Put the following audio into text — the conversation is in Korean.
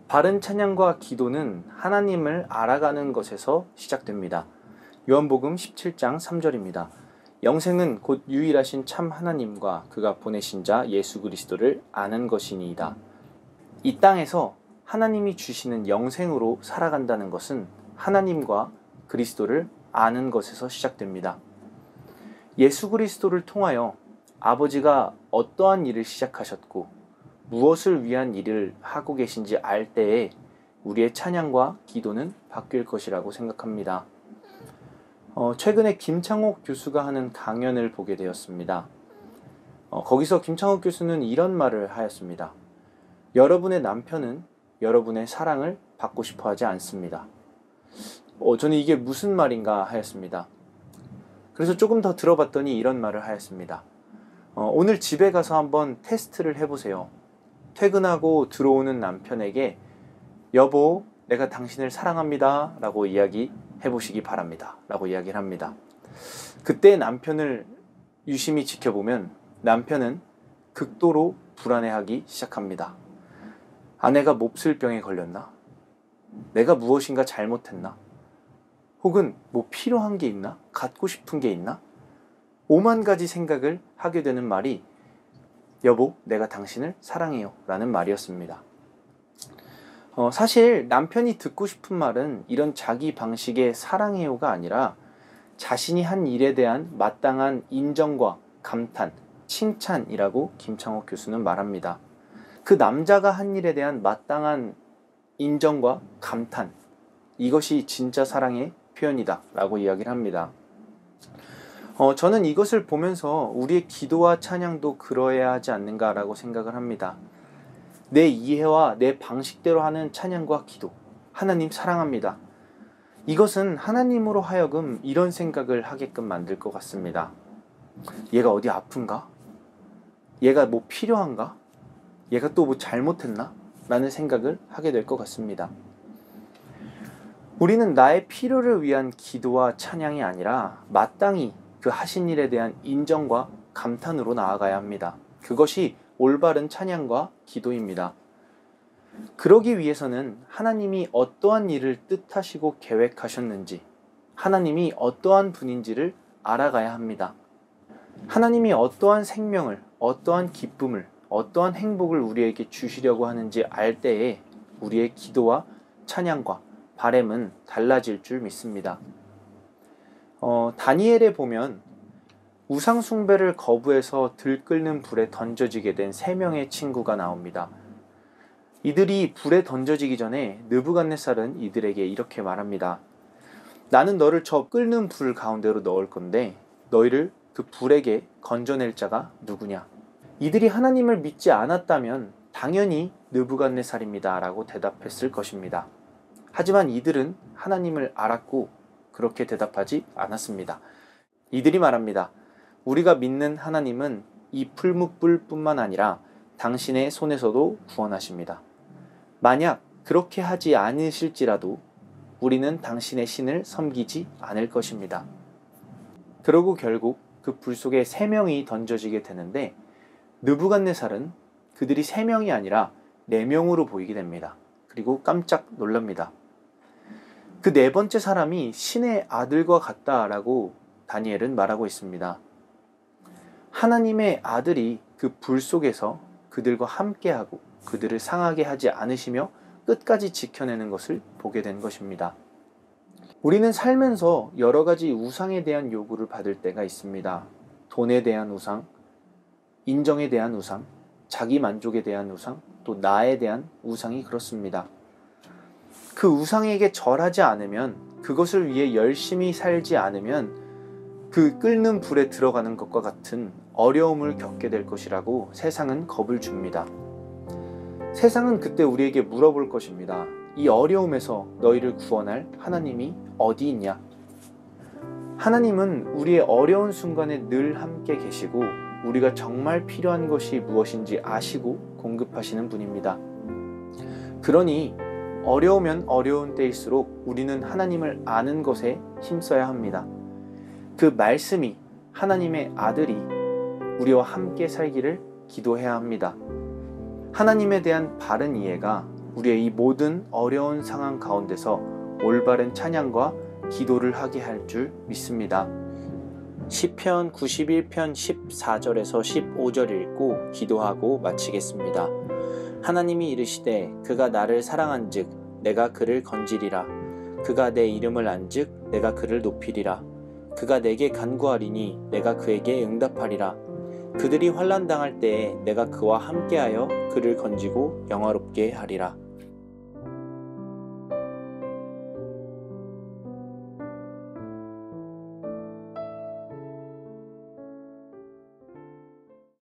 바른 찬양과 기도는 하나님을 알아가는 것에서 시작됩니다. 요한복음 17장 3절입니다. 영생은 곧 유일하신 참 하나님과 그가 보내신 자 예수 그리스도를 아는 것이니이다. 이 땅에서 하나님이 주시는 영생으로 살아간다는 것은 하나님과 그리스도를 아는 것에서 시작됩니다. 예수 그리스도를 통하여 아버지가 어떠한 일을 시작하셨고 무엇을 위한 일을 하고 계신지 알 때에 우리의 찬양과 기도는 바뀔 것이라고 생각합니다. 최근에 김창옥 교수가 하는 강연을 보게 되었습니다. 거기서 김창옥 교수는 이런 말을 하였습니다. 여러분의 남편은 여러분의 사랑을 받고 싶어 하지 않습니다. 저는 이게 무슨 말인가 하였습니다. 그래서 조금 더 들어봤더니 이런 말을 하였습니다. 오늘 집에 가서 한번 테스트를 해보세요. 퇴근하고 들어오는 남편에게 여보, 내가 당신을 사랑합니다 라고 이야기해 보시기 바랍니다 라고 이야기를 합니다. 그때 남편을 유심히 지켜보면 남편은 극도로 불안해하기 시작합니다. 아내가 몹쓸 병에 걸렸나? 내가 무엇인가 잘못했나? 혹은 뭐 필요한 게 있나? 갖고 싶은 게 있나? 오만 가지 생각을 하게 되는 말이 여보, 내가 당신을 사랑해요 라는 말이었습니다. 사실 남편이 듣고 싶은 말은 이런 자기 방식의 사랑해요가 아니라 자신이 한 일에 대한 마땅한 인정과 감탄, 칭찬이라고 김창옥 교수는 말합니다. 그 남자가 한 일에 대한 마땅한 인정과 감탄, 이것이 진짜 사랑의 표현이다 라고 이야기를 합니다. 저는 이것을 보면서 우리의 기도와 찬양도 그러해야 하지 않는가라고 생각을 합니다. 내 이해와 내 방식대로 하는 찬양과 기도, 하나님 사랑합니다. 이것은 하나님으로 하여금 이런 생각을 하게끔 만들 것 같습니다. 얘가 어디 아픈가? 얘가 뭐 필요한가? 얘가 또 뭐 잘못했나? 라는 생각을 하게 될 것 같습니다. 우리는 나의 필요를 위한 기도와 찬양이 아니라 마땅히 그 하신 일에 대한 인정과 감탄으로 나아가야 합니다. 그것이 올바른 찬양과 기도입니다. 그러기 위해서는 하나님이 어떠한 일을 뜻하시고 계획하셨는지, 하나님이 어떠한 분인지를 알아가야 합니다. 하나님이 어떠한 생명을, 어떠한 기쁨을, 어떠한 행복을 우리에게 주시려고 하는지 알 때에 우리의 기도와 찬양과 바램은 달라질 줄 믿습니다. 다니엘에 보면 우상 숭배를 거부해서 들끓는 불에 던져지게 된 3명의 친구가 나옵니다. 이들이 불에 던져지기 전에 느부갓네살은 이들에게 이렇게 말합니다. 나는 너를 저 끓는 불 가운데로 넣을 건데 너희를 그 불에게 건져낼 자가 누구냐? 이들이 하나님을 믿지 않았다면 당연히 느부갓네살입니다 라고 대답했을 것입니다. 하지만 이들은 하나님을 알았고 그렇게 대답하지 않았습니다. 이들이 말합니다. 우리가 믿는 하나님은 이 풀무불뿐만 아니라 당신의 손에서도 구원하십니다. 만약 그렇게 하지 않으실지라도 우리는 당신의 신을 섬기지 않을 것입니다. 그러고 결국 그 불 속에 3명이 던져지게 되는데 느부갓네살은 그들이 3명이 아니라 4명으로 보이게 됩니다. 그리고 깜짝 놀랍니다. 그 4번째 사람이 신의 아들과 같다라고 다니엘은 말하고 있습니다. 하나님의 아들이 그 불 속에서 그들과 함께하고 그들을 상하게 하지 않으시며 끝까지 지켜내는 것을 보게 된 것입니다. 우리는 살면서 여러 가지 우상에 대한 요구를 받을 때가 있습니다. 돈에 대한 우상, 인정에 대한 우상, 자기 만족에 대한 우상, 또 나에 대한 우상이 그렇습니다. 그 우상에게 절하지 않으면, 그것을 위해 열심히 살지 않으면 그 끓는 불에 들어가는 것과 같은 어려움을 겪게 될 것이라고 세상은 겁을 줍니다. 세상은 그때 우리에게 물어볼 것입니다. 이 어려움에서 너희를 구원할 하나님이 어디 있냐? 하나님은 우리의 어려운 순간에 늘 함께 계시고 우리가 정말 필요한 것이 무엇인지 아시고 공급하시는 분입니다. 그러니 어려우면 어려운 때일수록 우리는 하나님을 아는 것에 힘써야 합니다. 그 말씀이 하나님의 아들이 우리와 함께 살기를 기도해야 합니다. 하나님에 대한 바른 이해가 우리의 이 모든 어려운 상황 가운데서 올바른 찬양과 기도를 하게 할 줄 믿습니다. 시편 91편 14절에서 15절 읽고 기도하고 마치겠습니다. 하나님이 이르시되 그가 나를 사랑한즉 내가 그를 건지리라. 그가 내 이름을 안즉 내가 그를 높이리라. 그가 내게 간구하리니 내가 그에게 응답하리라. 그들이 환난 당할 때에 내가 그와 함께하여 그를 건지고 영화롭게 하리라.